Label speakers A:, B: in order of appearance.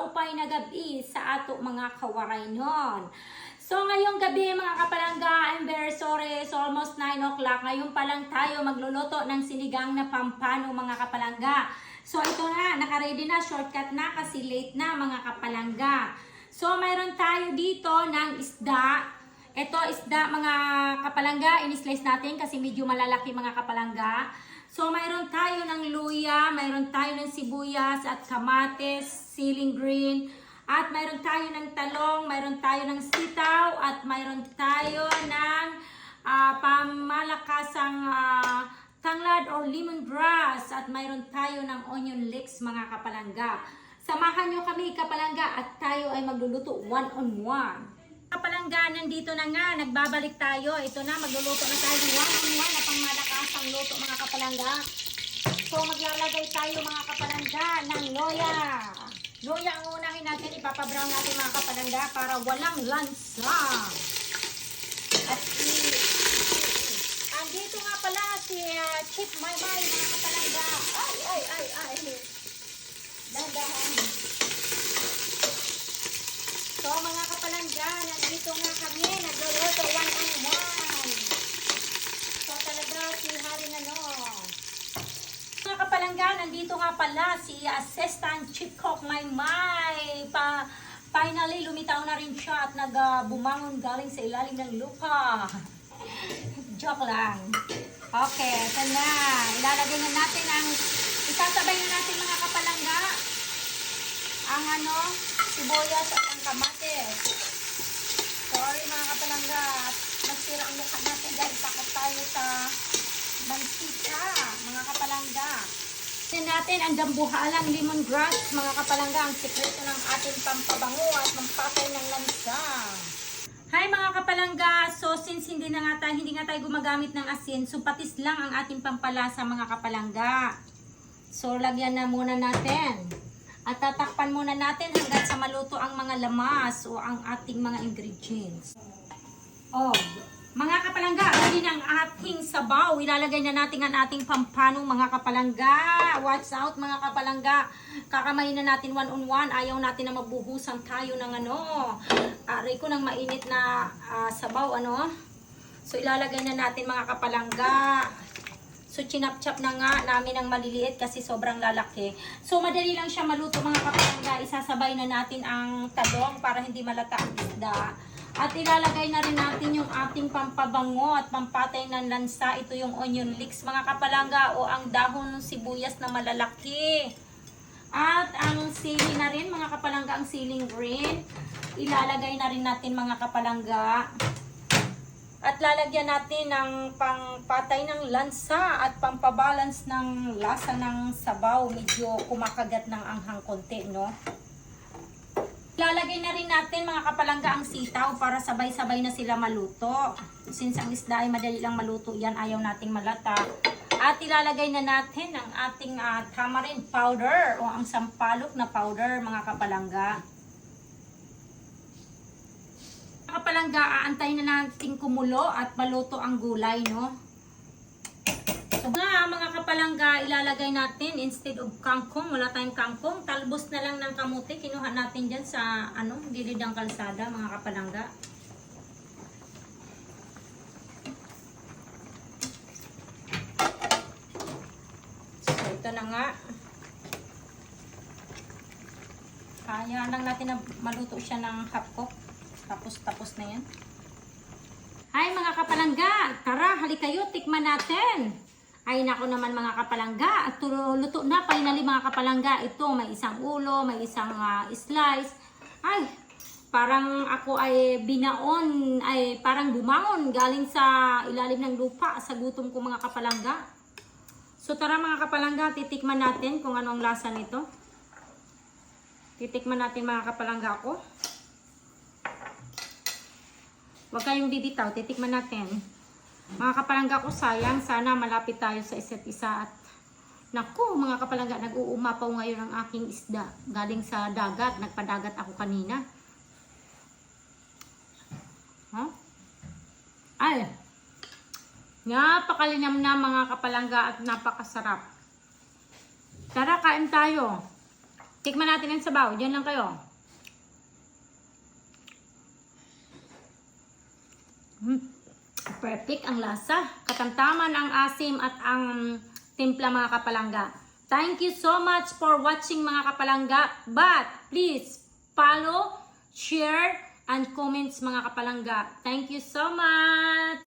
A: maupay na gabi sa ato mga kawaraynon. So ngayong gabi mga kapalangga, I'm very sorry, it's almost 9 o'clock. Ngayon pa lang tayo magluluto ng sinigang na pampano mga kapalangga. So ito na, nakaready na, shortcut na kasi late na mga kapalangga. So mayroon tayo dito ng isda. Ito isda mga kapalangga, in-slice natin kasi medyo malalaki mga kapalangga. So, mayroon tayo ng luya, mayroon tayo ng sibuyas at kamatis, siling green, at mayroon tayo ng talong, mayroon tayo ng sitaw, at mayroon tayo ng pamalakasang tanglad or lemongrass, at mayroon tayo ng onion leeks mga kapalangga. Samahan nyo kami kapalangga at tayo ay magluluto one-on-one. Kapalangga, nandito na nga, nagbabalik tayo. Ito na, magluluto na tayo one-on-one na pangmalakasang luto mga kapalangga. So, maglalagay tayo mga kapalangga ng loya. Loya ang unahin natin, ipapabrown natin mga kapalangga para walang lansa. At andito nga pala si Chip Maymay mga kapalangga. Ay. Dahan-dahan. So mga kapalangga, nandito nga kami, nagluluto one-on-one. So talaga si Haring Mga kapalangga, nandito nga pala si Assistant Chief Cook Maymay. Finally, lumitaw na rin siya at nagbumangon galing sa ilalim ng lupa. Joke lang. Okay, ito na. Ilalagay na natin isasabay na natin mga kapalangga ang sibuyas at ang kamatis. Sorry mga kapalangga, masira ang mukha natin dahil takot tayo sa mantika mga kapalangga. Tignan natin ang dambuhalang lemongrass mga kapalangga, ang sekreto ng ating pampabango at pampatay ng lansa. Hi mga kapalangga, so since hindi nga tayo gumagamit ng asin, so patis lang ang ating pampalasa mga kapalangga. So lagyan na muna natin. At tatakpan muna natin hanggang sa maluto ang mga lamas o ang ating mga ingredients. Oh, mga kapalangga, ready na ang ating sabaw. Ilalagay na natin ang ating pampano mga kapalangga. Watch out mga kapalangga. Kakamayin na natin one-on-one. Ayaw natin na mabuhusan tayo ng aray ko ng mainit na sabaw So ilalagay na natin mga kapalangga. So, chinap-chap na nga namin ang maliliit kasi sobrang lalaki. So, madali lang siya maluto mga kapalangga. Isasabay na natin ang talong para hindi malata ang isda. At ilalagay na rin natin yung ating pampabango at pampatay ng lansa. Ito yung onion leeks mga kapalangga o ang dahon ng sibuyas na malalaki. At ang sili na rin mga kapalangga, ang siling green. Ilalagay na rin natin mga kapalangga. At lalagyan natin ng pangpatay ng lansa at pampabalance ng lasa ng sabaw. Medyo kumakagat ng anghang konti, no? Lalagay na rin natin mga kapalangga ang sitaw para sabay-sabay na sila maluto. Since ang isda ay madali lang maluto yan, ayaw nating malata. At ilalagay na natin ang ating tamarind powder o ang sampalok na powder mga kapalangga. Mga kapalangga, aantayin na natin kumulo at maluto ang gulay, no? So mga kapalangga, ilalagay natin instead of kangkong, wala tayong kangkong, talbos na lang ng kamuti. Kinuha natin dyan sa gilid ng kalsada, mga kapalangga. So ito na nga. Kaya lang natin na maluto siya ng half cook. Tapos na yan. Hi mga kapalangga, tara halika kayo, tikman natin. Ay nako naman mga kapalangga, at luto na finally mga kapalangga. Ito may isang ulo, may isang slice. Ay, parang ako ay binaon, ay parang bumangon galing sa ilalim ng lupa sa gutom ko mga kapalangga. So tara mga kapalangga, titikman natin kung ano ang lasa nito. Titikman natin mga kapalangga ako. Huwag kayong bibitaw, titikman natin. Mga kapalangga ko, sayang, sana malapit tayo sa isa't isa. At naku, mga kapalangga, nag-uumapaw ngayon ang aking isda. Galing sa dagat, nagpadagat ako kanina. Ay, napakalinyam na mga kapalangga at napakasarap. Tara, kain tayo. Tikman natin yung sabaw. Diyan lang kayo. Perfect ang lasa. Katamtaman ang asim at ang timpla mga kapalangga. Thank you so much for watching mga kapalangga. But please follow, share, and comments mga kapalangga. Thank you so much.